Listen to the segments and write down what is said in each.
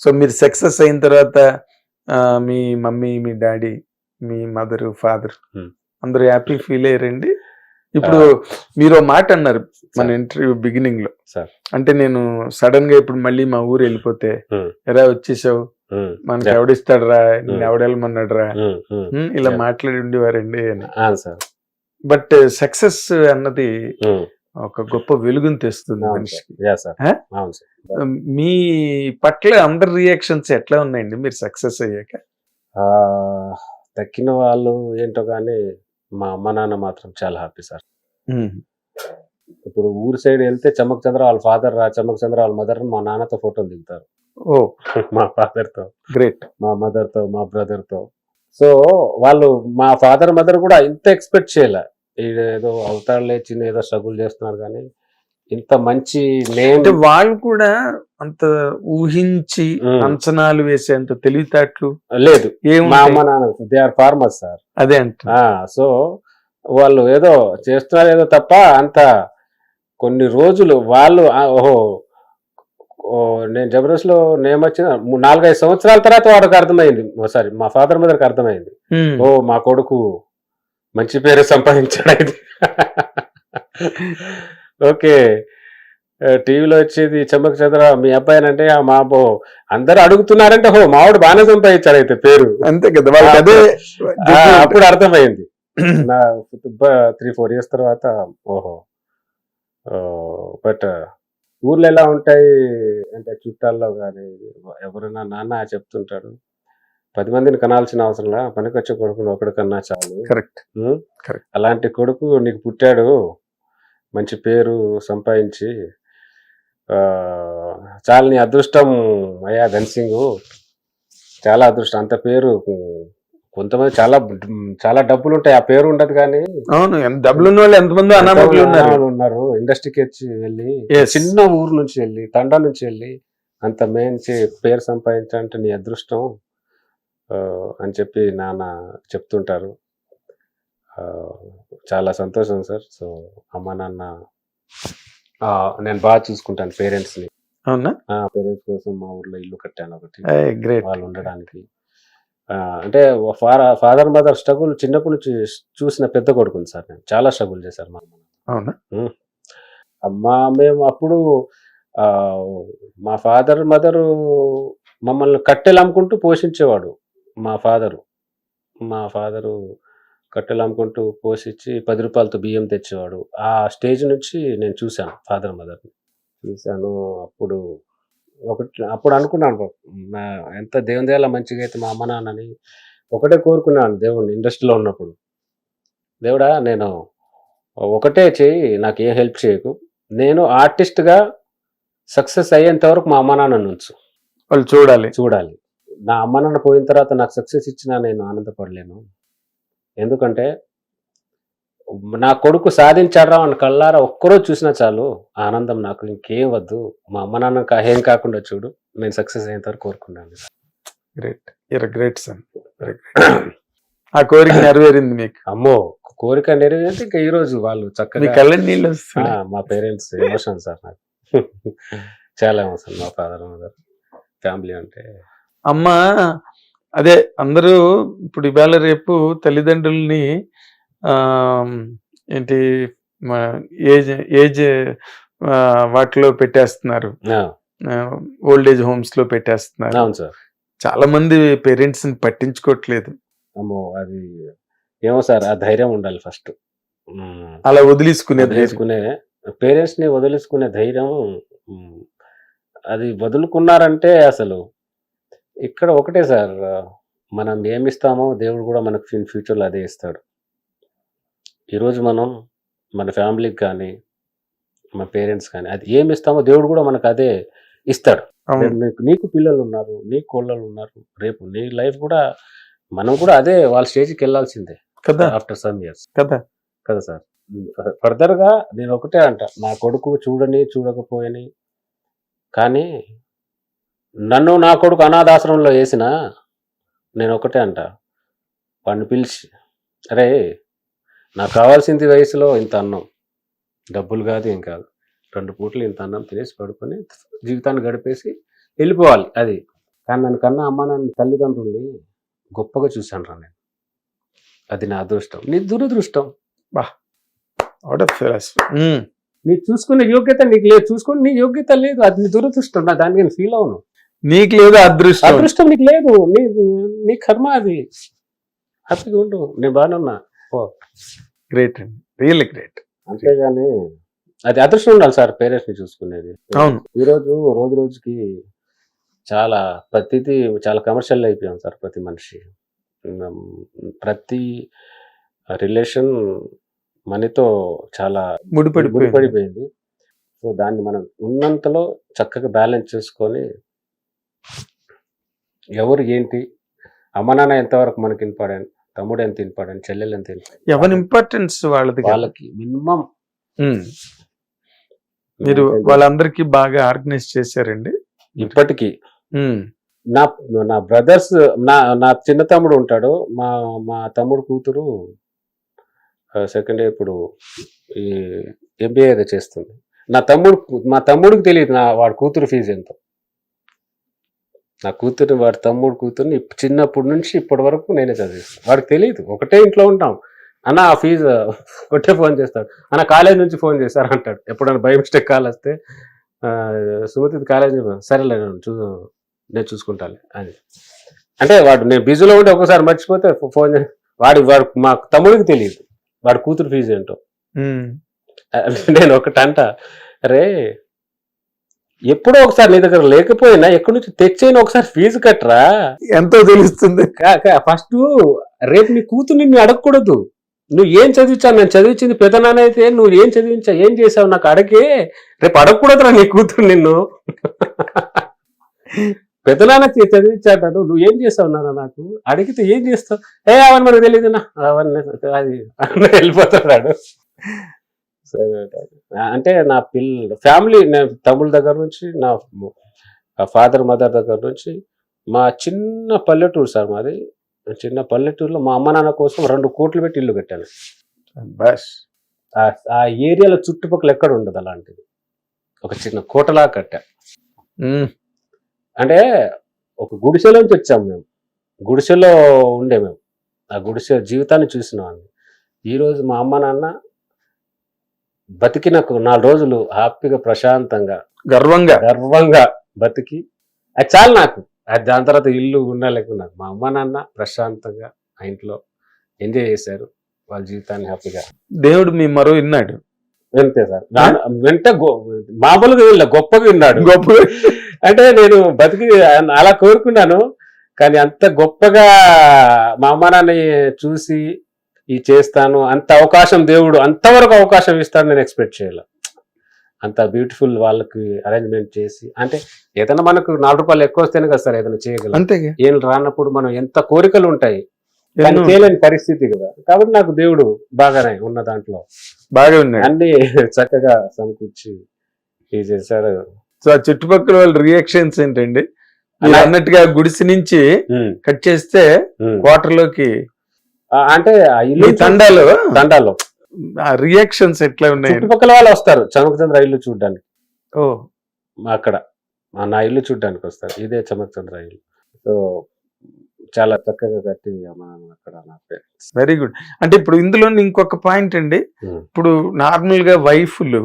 So మీరు success అయిన తర్వాత మీ మమ్మీ, మీ డాడీ, మీ మదర్, ఫాదర్ అందరూ హ్యాపీ ఫీల్ అయ్యారండి? ఇప్పుడు మీరు ఓ మాట అన్నారు మన ఇంటర్వ్యూ బిగినింగ్ లో, అంటే నేను సడన్ గా ఇప్పుడు మళ్ళీ మా ఊరు వెళ్ళిపోతే ఎలా వచ్చేసావు, మనకి ఎవడిస్తాడు రా, నేను ఎవడెళ్ళమన్నాడు రా, ఇలా మాట్లాడి ఉండేవారండి అని. బట్ సక్సెస్ అన్నది ఒక గొప్ప వెలుగుని తెస్తుంది మనిషికి. మీ పట్ల అందరి రియాక్షన్స్ ఎట్లా ఉన్నాయండి మీరు సక్సెస్ అయ్యాక? దక్కిన వాళ్ళు ఏంటో కానీ మా అమ్మ నాన్న మాత్రం చాలా హ్యాపీ సార్. ఇప్పుడు ఊరు సైడ్ వెళ్తే చమ్మక్ చంద్ర వాళ్ళ ఫాదర్ రా, చమ్మక్ చంద్ర వాళ్ళ మదర్ మా నాన్నతో ఫోటోలు దిగుతారు. ఓ మా ఫాదర్ తో, గ్రేట్, మా మదర్ తో, మా బ్రదర్ తో. సో వాళ్ళు మా ఫాదర్ మదర్ కూడా ఇంత ఎక్స్పెక్ట్ చేయలే, ఏదో అవుతాడులే చిన్న ఏదో స్ట్రగుల్ చేస్తున్నారు కానీ ఇంత మంచి నేమ్. వాళ్ళు కూడా అంత ఊహించి అంచనాలు వేసేంత తెలివితేటలు లేదు. మా అమ్మ నాన్న దే ఆర్ ఫార్మర్స్ సార్. అదే అంట. సో వాళ్ళు ఏదో చేస్తున్నారు ఏదో తప్ప అంత కొన్ని రోజులు వాళ్ళు ఓహో నేను జబర్దస్త్ లో నేమ్ వచ్చిన 4-5 సంవత్సరాల తర్వాత వాడికి అర్థమైంది, సారీ మా ఫాదర్ మదర్కి అర్థమైంది, ఓ మా కొడుకు మంచి పేరు సంపాదించాడు ఇది. ఓకే, టీవీలో వచ్చేది చమ్మక్ చంద్ర మీ అబ్బాయి అంటే మా అబ్బో అందరు అడుగుతున్నారంటే హో మావాడు బాగానే సంపాదించాడు అయితే పేరు, అంతే కదా వాళ్ళకి. అదే అప్పుడు అర్థమైంది. నా 3-4 years తర్వాత ఓహో. బట్ ఊర్లో ఎలా ఉంటాయి అంటే చుట్టాల్లో కానీ ఎవరైనా నాన్న చెప్తుంటాడు, 10 మందిని కనాల్సిన అవసరంలా పనికొచ్చే కొడుకుని ఒకటి కన్నా చాలు. కరెక్ట్. అలాంటి కొడుకు నీకు పుట్టాడు, మంచి పేరు సంపాదించి చాలా నీ అదృష్టం అయ్యా ధన్సింగ్, చాలా అదృష్టం. అంత పేరు కొంతమంది చాలా డబ్బులు ఉంటాయి, ఆ పేరు ఉండదు కానీ. అవును, డబ్బులు ఉన్న వాళ్ళు ఎంతమంది అనామకులు ఉన్నారు. ఇండస్ట్రీకి వచ్చి వెళ్ళి చిన్న ఊరు నుంచి వెళ్ళి తండా నుంచి వెళ్ళి అంత మంచి పేరు సంపాదించాలంటే నీ అదృష్టం అని చెప్పి నాన్న చెప్తుంటారు. చాలా సంతోషం సార్. సో అమ్మ నాన్న నేను బాగా చూసుకుంటాను పేరెంట్స్ ని. అవునా? పేరెంట్స్ కోసం మా ఊర్లో ఇల్లు కట్టాను ఒకటి, వాళ్ళు ఉండడానికి. అంటే ఫాదర్ మదర్ స్ట్రగుల్ చిన్నప్పటి నుంచి చూసిన పెద్ద కొడుకుని సార్ నేను. చాలా స్ట్రగుల్ చేశారు మా అమ్మ. అవునా? మేము అప్పుడు మా ఫాదర్ మదరు మమ్మల్ని కట్టెలు అమ్ముకుంటూ పోషించేవాడు. మా ఫాదరు కట్టెలు అమ్ముకుంటూ పోషించి 10 రూపాయలతో బియ్యం తెచ్చేవాడు. ఆ స్టేజ్ నుంచి నేను చూశాను ఫాదర్ మదర్ని చూశాను. అప్పుడు అనుకున్నాను ఎంత దేవుని దేవాల మంచిగా అయితే మా అమ్మ నాన్నని ఒకటే కోరుకున్నాను దేవుణ్ణి ఇండస్ట్రీలో ఉన్నప్పుడు, దేవుడా నేను ఒకటే చేయి, నాకు ఏ హెల్ప్ చేయకు, నేను ఆర్టిస్ట్గా సక్సెస్ అయ్యేంత వరకు మా అమ్మ నాన్న ఉంచు, వాళ్ళు చూడాలి. నా అమ్మ నాన్న పోయిన తర్వాత నాకు సక్సెస్ ఇచ్చినా నేను ఆనందపడలేను. ఎందుకంటే నా కొడుకు సాధించారా అని కళ్ళారా ఒక్కరోజు చూసినా చాలు ఆనందం, నాకు ఇంకేం వద్దు, మా అమ్మ నాన్న ఏం కాకుండా చూడు, నేను సక్సెస్ అయ్యేంత వరకు కోరుకున్నాను. Great sun. ఆ కోరిక నెరవేరింది మీకు? అమ్మో, కోరిక నెరవేరితే ఇంకా ఈ రోజు వాళ్ళు చక్కగా కళ్ళని నీళ్ళు వస్తాయి. మా పేరెంట్స్ ఎమోషన్ సార్, నాకు చాలా ఎమోషన్. మా ఫాదర్ మదర్ ఫ్యామిలీ అంటే అమ్మ. అదే అందరూ ఇప్పుడు ఇవాళ రేపు తల్లిదండ్రుల్ని ఏంటి ఏజ్ వాటిలో పెట్టేస్తున్నారు, ఓల్డ్ ఏజ్ హోమ్స్ లో పెట్టేస్తున్నారు. అవును సార్. చాలా మంది పేరెంట్స్ ని పట్టించుకోవట్లేదు. అమ్మో, అది ఏమో సార్, ఆ ధైర్యం ఉండాలి ఫస్ట్. అలా వదిలేసుకునే పేరెంట్స్ ని వదిలేసుకునే ధైర్యం, అది వదులుకున్నారంటే అసలు ఇక్కడ ఒకటే సార్, మనం ఏమిస్తామో దేవుడు కూడా మనకు ఫ్యూచర్లో అదే ఇస్తాడు. ఈరోజు మనం మన ఫ్యామిలీకి కానీ మన పేరెంట్స్ కానీ అది ఏమి ఇస్తామో దేవుడు కూడా మనకు అదే ఇస్తాడు. నీకు పిల్లలు ఉన్నారు, నీకు కోళ్ళలు ఉన్నారు, రేపు నీ లైఫ్ కూడా మనం కూడా అదే వాళ్ళ స్టేజ్కి వెళ్ళాల్సిందే కదా, ఆఫ్టర్ సమ్ ఇయర్స్ కదా సార్. ఫర్దర్గా నేను ఒకటే అంట, నా కొడుకు చూడకపోయని కానీ నన్ను నా కొడుకు అనాథాశ్రమంలో వేసినా నేను ఒకటే అంట, వాడిని పిలిచి అరే నాకు కావాల్సింది వయసులో ఇంత అన్నం, డబ్బులు కాదు ఏం కాదు, 2 పూటలు ఇంత అన్నం తినేసి పడుకొని జీవితాన్ని గడిపేసి వెళ్ళిపోవాలి. అది కానీ నన్ను కన్నా అమ్మ నాన్న తల్లిదండ్రుల్ని గొప్పగా చూశాను రా నేను. అది నా అదృష్టం, నీ దురదృష్టం. Out of philosophy. నీ చూసుకునే యోగ్యత నీకు లేదు, చూసుకుని నీ యోగ్యత లేదు, అది నీ దురదృష్టం. నా దానికి నేను ఫీల్ అవును. నీకు లేదు అదృష్టం, అదృష్టం నీకు లేదు, నీ కర్మ అది. హ్యాపీగా ఉండు, నేను బాగానున్నా. గ్రేట్ అండి, రియల్లీ గ్రేట్. అంతేగాని అది అదృష్టం ఉండాలి సార్ పేరెంట్స్ ని చూసుకునేది. అవును. ఈరోజు రోజు రోజుకి చాలా ప్రతిదీ చాలా కమర్షియల్ అయిపోయాం సార్. ప్రతి మనిషి, ప్రతి రిలేషన్ మనీతో చాలా ముడిపడిపోయింది. సో దాన్ని మనం ఉన్నంతలో చక్కగా బ్యాలెన్స్ చేసుకొని, ఎవరు ఏంటి, అమ్మ నాన్న ఎంతవరకు మనకి ఇంపార్టెంట్, తమ్ముడు ఎంత ఇంపార్టెంట్, చెల్లెలు ఎంత ఇంపార్టెంట్, ఎవరి ఇంపార్టెన్స్ వాళ్ళకి మినిమం. మీరు వాళ్ళందరికీ బాగా ఆర్గనైజ్ చేశారండి ఇప్పటికీ. నా నా బ్రదర్స్, నా చిన్న తమ్ముడు ఉంటాడు, మా తమ్ముడు కూతురు సెకండ్ ఇయర్ ఇప్పుడు ఈ MBA ఏదో చేస్తుంది. మా తమ్ముడికి తెలియదు వాడి కూతురు ఫీజు ఎంతో. వాడి తమ్ముడు కూతురుని చిన్నప్పటి నుంచి ఇప్పటి వరకు నేనే చదివిస్తాను. వాడికి తెలియదు, ఒకటే ఇంట్లో ఉంటాం. అన్న ఆ ఫీజు ఒకటే ఫోన్ చేస్తాడు, అన్న కాలేజ్ నుంచి ఫోన్ చేశారు అంటాడు. ఎప్పుడైనా బై మిస్టేక్ కాల్ వస్తే సుమతి కాలేజ్, సరేలే నేను చూసుకుంటాను అని. అంటే వాడు నేను బిజీలో ఉంటే ఒక్కోసారి మర్చిపోతే ఫోన్ వాడు మా తమ్ముడికి తెలియదు వాడి కూతురు ఫీజు ఏంటో. నేను ఒకటంట, అరే ఎప్పుడో ఒకసారి నీ దగ్గర లేకపోయినా ఎక్కడి నుంచి తెచ్చైనా ఒకసారి ఫీజు కట్టరా, ఎంతో తెలుస్తుంది. ఫస్ట్ రేపు నీ కూతుర్ని నువ్వు అడగకూడదు, నువ్వు ఏం చదివించావు, నేను చదివించింది పెద్దనాన్న అయితే నువ్వు ఏం చదివించావు, ఏం చేసావు నాకు అడగే, రేపు అడగకూడదురా నీ కూతురు నిన్ను. పెద్దనాన్న చదివించాడు, నువ్వు ఏం చేసావు నాన్న నాకు అడిగితే ఏం చేస్తావు, అవన్నీ మనకు తెలియదునా, అవన్నీ అది వెళ్ళిపోతాడు. అంటే నా ఫ్యామిలీ, నేను తమ్ముళ్ళ దగ్గర నుంచి, నా ఫాదర్ మదర్ దగ్గర నుంచి, మా చిన్న పల్లెటూరు సార్ మాది. చిన్న పల్లెటూరులో మా అమ్మ నాన్న కోసం 2 కోట్లు పెట్టి ఇల్లు కట్టాను. ఆ ఏరియాలో చుట్టుపక్కల ఎక్కడ ఉండదు అలాంటిది. ఒక చిన్న కోటలా కట్టా. అంటే ఒక గుడిసెలోంచి వచ్చాము మేము, గుడిసెలో ఉండే మేము. ఆ గుడిసె జీవితాన్ని చూసినాం. ఈరోజు మా అమ్మ నాన్న బతికిన 4 రోజులు హ్యాపీగా ప్రశాంతంగా గర్వంగా బతికి అది చాలు నాకు. దాని తర్వాత ఇల్లు ఉన్నా లేకున్నా మా అమ్మ నాన్న ప్రశాంతంగా ఆ ఇంట్లో ఎంజాయ్ చేశారు వాళ్ళ జీవితాన్ని హ్యాపీగా. దేవుడు మీ మరో విన్నాడు. అంతే సార్, మామూలుగా వీళ్ళ గొప్పగా విన్నాడు. అంటే నేను బతికి అలా కోరుకున్నాను, కానీ అంత గొప్పగా మా అమ్మ నాన్న చూసి ఈ చేస్తాను అంత అవకాశం దేవుడు అంతవరకు అవకాశం ఇస్తాను నేను ఎక్స్పెక్ట్ చేయాలి. అంత బ్యూటిఫుల్ వాళ్ళకి అరేంజ్మెంట్ చేసి, అంటే ఏదైనా మనకు 4 రూపాయలు ఎక్కువ వస్తేనే కదా సార్ ఏదైనా చేయగలం. ఏం రానప్పుడు మనం ఎంత కోరికలు ఉంటాయి కానీ చేయలేని పరిస్థితి కదా. కాబట్టి నాకు దేవుడు బాగానే ఉన్న దాంట్లో బాగా ఉన్నాయి, అన్ని చక్కగా సమకూర్చి ఇది చేశాడు. సో ఆ చుట్టుపక్కల వాళ్ళ రియాక్షన్స్ ఏంటండి? అన్నట్టుగా గుడిసి నుంచి కట్ చేస్తే క్వార్టర్లోకి, అంటే ఇల్లు తండాలో రియాక్షన్స్ ఎట్లా ఉన్నాయి? చుట్టుపక్కల వాళ్ళు వస్తారు చమకచంద్ర ఇల్లు చూడడానికి. అక్కడ నా ఇల్లు చూడడానికి వస్తారు, ఇదే చమకచంద్ర ఇల్లు. సో చాలా చక్కగా కట్టి అక్కడ. Very good. అంటే ఇప్పుడు ఇందులో ఇంకొక పాయింట్ అండి, ఇప్పుడు నార్మల్ గా వైఫ్లు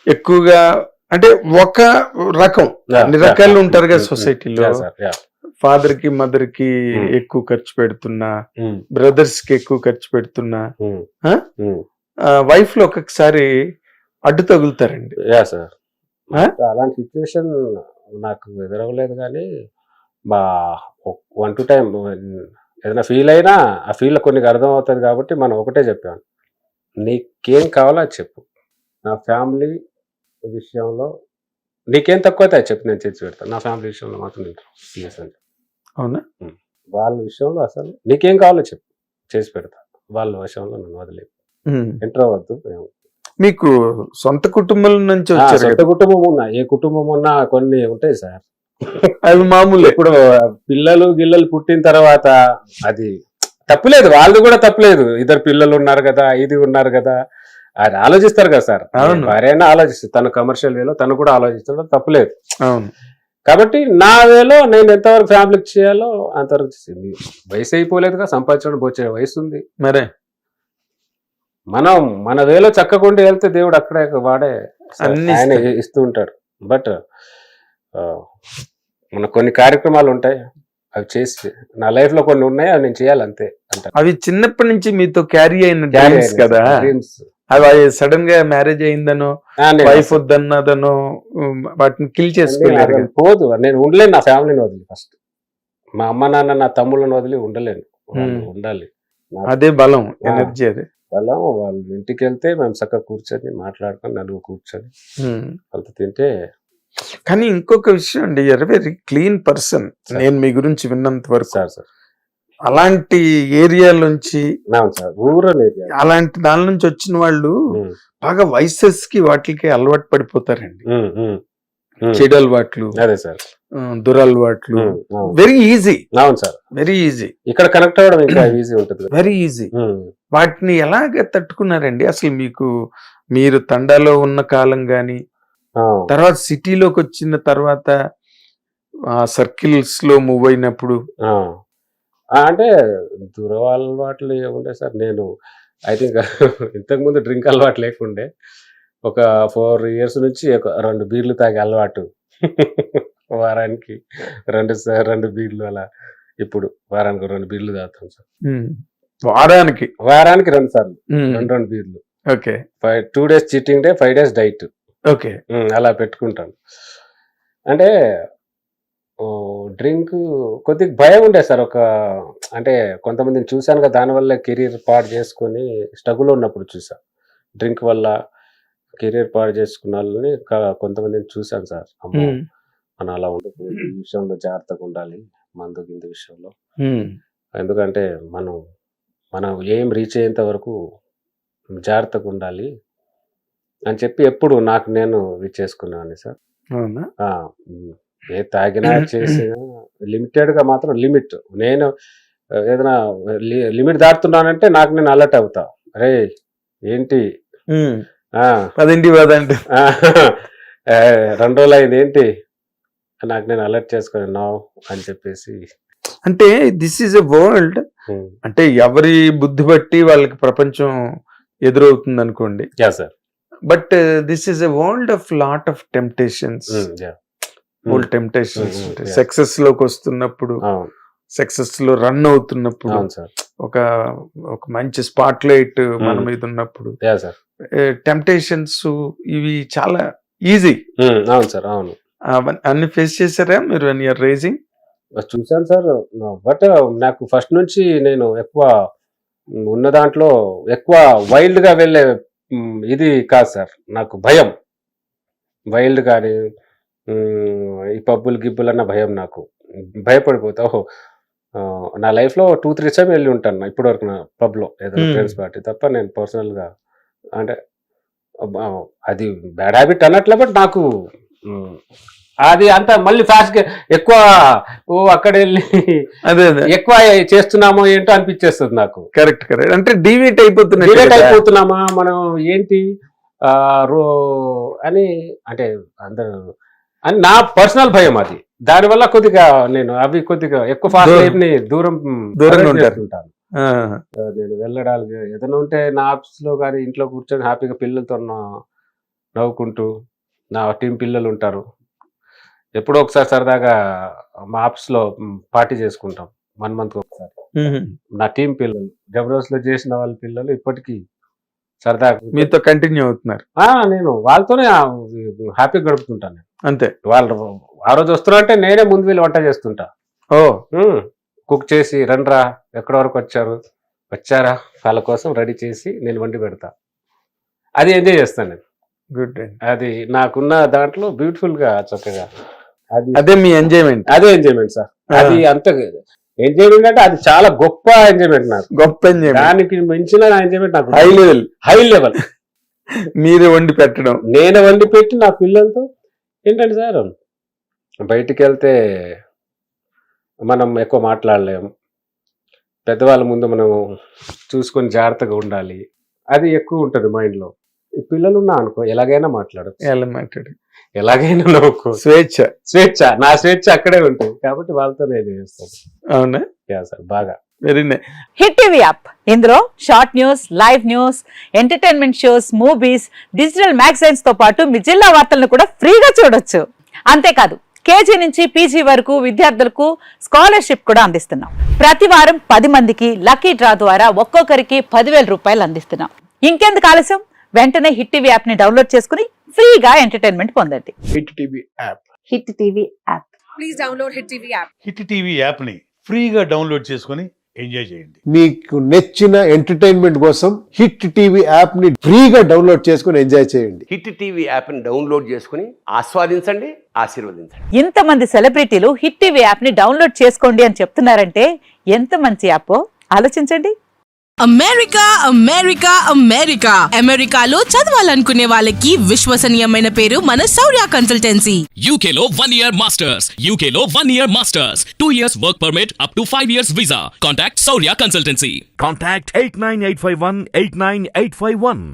ఎక్కువగా అంటే ఒక రకం, అన్ని రకాలు ఉంటారు కదా సొసైటీలో. ఫాదర్ కి మదర్ కి ఎక్కువ ఖర్చు పెడుతున్నా, బ్రదర్స్ కి ఎక్కువ ఖర్చు పెడుతున్నా, వైఫ్ లో ఒక్కొక్కసారి అడ్డు తగులుతారండి. అలాంటి సిచ్యువేషన్ నాకు ఎదురవ్వలేదు, కానీ మా 1-2 టైం ఏదైనా ఫీల్ అయినా ఆ ఫీల్ కొన్ని అర్థం అవుతుంది. కాబట్టి మనం ఒకటే చెప్పాను, నీకేం కావాలో అది చెప్పు. నా ఫ్యామిలీ విషయంలో నీకేం తక్కువ అయితే అది చెప్పు, నేను చేసి పెడతాను. నా ఫ్యామిలీ విషయంలో మాత్రం నేను అవునా, వాళ్ళ విషయంలో అసలు నీకేం కావాలో చెప్పు, చేసి పెడతా. వాళ్ళ విషయంలో నన్ను వదిలేదు, ఎంటర్ అవ్వద్దు. మీకు సొంత కుటుంబం నుంచి వచ్చారు? సొంత కుటుంబం ఉన్నా, ఏ కుటుంబం ఉన్నా కొన్ని ఉంటాయి సార్, అవి మామూలు. ఇప్పుడు పిల్లలు గిల్లలు పుట్టిన తర్వాత అది తప్పులేదు, వాళ్ళది కూడా తప్పులేదు. 2 పిల్లలు ఉన్నారు కదా, ఇది ఉన్నారు కదా, అది ఆలోచిస్తారు కదా సార్. భార్యనే ఆలోచిస్తారు, తన కమర్షియల్ వేలో తను కూడా ఆలోచిస్తాడు, తప్పులేదు. కాబట్టి నా వేలో నేను ఎంతవరకు ఫ్యామిలీకి చేయాలో అంతవరకు చేసింది. వయసు అయిపోలేదుగా, సంపాదించడం వచ్చే వయసు ఉంది. మరే మనం మన వేలో చక్కకుండా వెళ్తే దేవుడు అక్కడే వాడే అన్ని ఆయన ఇస్తాడు. ఇస్తూ ఉంటాడు. బట్ మన కొన్ని కార్యక్రమాలు ఉంటాయి, అవి చేసి నా లైఫ్ లో కొన్ని ఉన్నాయి, అవి నేను చేయాలి అంతే అంటారు. అవి చిన్నప్పటి నుంచి మీతో క్యారీ అయిన డ్రీమ్స్ కదా, డ్రీమ్స్ అవి సడన్ గా మ్యారేజ్ అయిందనో వైఫ్ వద్దన్నదనో వాటిని కిల్ చేసుకోలేదు కదా. పోదు, నేను ఉండలేను నా ఫ్యామిలీని వదిలి. ఫస్ట్ మా అమ్మ నాన్న నా తమ్ముళ్ళని వదిలి ఉండలేను. వాళ్ళు ఉండాలి. అదే బలం, ఎనర్జీ అదే. వాళ్ళ వాళ్ళ ఇంటికి వెళ్తే మేము చక్కగా కూర్చొని మాట్లాడుకొని నలుగురు కూర్చొని వాళ్ళతో తింటే. కానీ ఇంకొక విషయం అండి, వెరీ క్లీన్ పర్సన్. నేను మీ గురించి విన్నంత వరకు సార్ అలాంటి ఏరియా నుంచి, సార్ రూరల్ ఏరియా, అలాంటి దాని నుంచి వచ్చిన వాళ్ళు బాగా వైసెస్ కి వాటికి అలవాటు పడిపోతారండి. చెడు అలవాట్లు, అదే సార్, దురలవాట్లు వెరీ ఈజీ. అవును సార్, వెరీ ఈజీ. ఇక్కడ కనెక్ట్ అవ్వడం ఇంకా ఈజీ ఉంటుంది. Very easy. వాటిని ఎలాగ తట్టుకున్నారండి అసలు? మీరు తండాలో ఉన్న కాలం గాని, తర్వాత సిటీలోకి వచ్చిన తర్వాత సర్కిల్స్ లో మూవ్ అయినప్పుడు, అంటే దురలవాట్లు ఏముండే సార్, నేను ఐ థింక్ ఇంతకుముందు డ్రింక్ అలవాటు లేకుండే, ఒక 4 years నుంచి 2 బీర్లు తాగే అలవాటు. వారానికి 2 బీర్లు అలా. ఇప్పుడు వారానికి 2 బీర్లు తాగుతాం సార్. వారానికి 2 సార్లు 2 బీర్లు. Okay. 2 days cheating day, 5 days diet. Okay. అలా పెట్టుకుంటాను. అంటే డ్రింక్ కొద్దిగా భయం ఉండే సార్. అంటే కొంతమందిని చూశాను కదా, దానివల్ల కెరీర్ పాడు చేసుకొని స్ట్రగుల్ ఉన్నప్పుడు చూసా. డ్రింక్ వల్ల కెరీర్ పాడు చేసుకున్న వాళ్ళని కొంతమందిని చూశాను సార్. అమ్మో, మనం అలా ఉండకూడదు, ఈ విషయంలో జాగ్రత్తగా ఉండాలి, మందు గిందు విషయంలో. ఎందుకంటే మనం ఏం రీచ్ అయ్యేంత వరకు జాగ్రత్తగా ఉండాలి అని చెప్పి ఎప్పుడు నాకు నేను చేసుకున్నాను సార్. ఏ తాగినా చేసినా లిమిటెడ్ గా మాత్రం లిమిట్. నేను ఏదైనా లిమిట్ దాటుతున్నానంటే నాకు నేను అలర్ట్ అవుతా. అరే ఏంటి 10 పదండి 2 రోజులు అయింది ఏంటి, నాకు నేను అలర్ట్ చేసుకుని నో అని చెప్పేసి. అంటే దిస్ ఈజ్ ఎ వరల్డ్, అంటే ఎవరి బుద్ధి బట్టి వాళ్ళకి ప్రపంచం ఎదురవుతుంది అనుకోండి. Sir, but this is a world of lot of temptations. Temptations success లోకి వస్తున్నప్పుడు, సక్సెస్ లో రన్ అవుతున్నప్పుడు, ఒక మంచి స్పాట్ లైట్ మన మీద ఉన్నప్పుడు టెంప్టేషన్స్ ఇవి చాలా ఈజీ. అవును సార్, అవును. అన్ని ఫేస్ చేశారా మీరు వెన్ యూఆర్ రైజింగ్? చూసాను సార్. బట్ నాకు ఫస్ట్ నుంచి నేను ఎక్కువ ఉన్న దాంట్లో ఎక్కువ వైల్డ్ గా వెళ్ళే ఇది కాదు సార్. నాకు భయం, వైల్డ్ కానీ ఈ పబ్బులు గిబ్బులు అన్న భయం. నాకు భయపడిపోతా. నా లైఫ్ లో 2-3 టైం వెళ్ళి ఉంటాను ఇప్పటి వరకు నా పబ్ లో, ఏదైనా ఫ్రెండ్స్ పార్టీ తప్ప. నేను పర్సనల్ గా అంటే అది బ్యాడ్ హ్యాబిట్ అన్నట్లే, బట్ నాకు అది అంత మళ్ళీ ఫాస్ట్ గా ఎక్కువ అక్కడ వెళ్ళి ఎక్కువ చేస్తున్నామో ఏంటో అనిపించేస్తుంది నాకు. కరెక్ట్. అంటే డివేట్ అయిపోతున్నామా మనం ఏంటి అని, అంటే అందరూ అని నా పర్సనల్ భయం అది. దానివల్ల కొద్దిగా నేను అవి కొద్దిగా ఎక్కువ ఫాస్ట్ లైఫ్ ని దూరంగా ఉంటాను. నేను వెళ్ళడానికి ఏదైనా ఉంటే నా ఆఫీస్ లో కానీ ఇంట్లో కూర్చొని హ్యాపీగా పిల్లలతో నవ్వుకుంటూ, నా టీం పిల్లలు ఉంటారు, ఎప్పుడో ఒకసారి సరదాగా మా ఆఫీస్ లో పార్టీ చేసుకుంటాం 1 month ఒకసారి. నా టీం పిల్లలు జబర్దస్త్ లో చేసిన వాళ్ళ పిల్లలు ఇప్పటికీ సరదాగా మీతో కంటిన్యూ అవుతున్నారు. నేను వాళ్ళతోనే హ్యాపీగా గడుపుతుంటాను. అంతే. వాళ్ళు ఆ రోజు వస్తున్నారంటే నేనే ముందు వెళ్ళి వంట చేస్తుంటా. కుక్ చేసి రండ్రా, ఎక్కడి వరకు వచ్చారా వాళ్ళ కోసం రెడీ చేసి నేను వండి పెడతా. అది ఎంజాయ్ చేస్తాను నేను. గుడ్. అది నాకున్న దాంట్లో బ్యూటిఫుల్ గా చక్కగా అదే మీ ఎంజాయ్మెంట్. అదే ఎంజాయ్మెంట్ సార్. అది అంత ఎంజాయ్మెంట్ అంటే అది చాలా గొప్ప ఎంజాయ్మెంట్ నాకు. గొప్ప ఎంజాయ్మెంట్. దానికి మించిన ఎంజాయ్మెంట్ నాకు హై లెవెల్. మీరే వండి పెట్టడం, నేనే వండి పెట్టి నా పిల్లలతో. ఏంటంటే సార్, బయటికి వెళ్తే మనం ఎక్కువ మాట్లాడలేం, పెద్దవాళ్ళ ముందు మనం చూసుకొని జాగ్రత్తగా ఉండాలి, అది ఎక్కువ ఉంటుంది మైండ్లో. పిల్లలు ఉన్నా అనుకో ఎలాగైనా మాట్లాడచ్చు, ఎలా మాట్లాడు, ఎలాగైనా నవ్వుకో, స్వేచ్ఛ. నా స్వేచ్ఛ అక్కడే ఉంటుంది కాబట్టి వాళ్ళతో నేను చేస్తాను. అవునా? సార్ బాగా very nice. Hit TV app ఇందులో short news, live news, entertainment shows, movies, digital magazines తో పాటు మీ జిల్లా వార్తలను కూడా ఫ్రీగా చూడొచ్చు. అంతేకాదు కేజీ నుంచి పీజీ వరకు విద్యార్థులకు స్కాలర్షిప్ కూడా అందిస్తున్నాం. ప్రతి వారం 10 మందికి లక్కీ డ్రా ద్వారా ఒక్కొక్కరికి 10,000 రూపాయలు అందిస్తున్నాం. ఇంకెందుకు ఆలస్యం, వెంటనే హిట్ టీవీ యాప్ ని డౌన్లోడ్ చేసుకుని ఫ్రీగా ఎంటర్టైన్మెంట్ పొందండి. Hit TV app. Hit TV app. Please download Hit TV app. Hit TV యాప్ని ఫ్రీగా డౌన్లోడ్ చేసుకొని ఎంజాయ్ చేయండి. మీకు నచ్చిన ఎంటర్టైన్మెంట్ కోసం హిట్ టీవీ యాప్ ని ఫ్రీగా డౌన్లోడ్ చేసుకుని ఎంజాయ్ చేయండి. హిట్ టీవీ యాప్ని డౌన్లోడ్ చేసుకుని ఆస్వాదించండి, ఆశీర్వదించండి. ఇంతమంది సెలబ్రిటీలు హిట్ టీవీ యాప్ ని డౌన్లోడ్ చేసుకోండి అని చెప్తున్నారంటే ఎంత మంచి యాప్ ఆలోచించండి. అమెరికా అమెరికా అమెరికా అమెరికాలో చదవాలనుకునే వాళ్ళకి విశ్వసనీయమైన పేరు మన శౌర్య కన్సల్టెన్సీ. UK లో 1 year masters. UK లో 1 year masters. 2 years work permit up to 5 years visa. Contact Saurya Consultancy. Contact 89851 89851.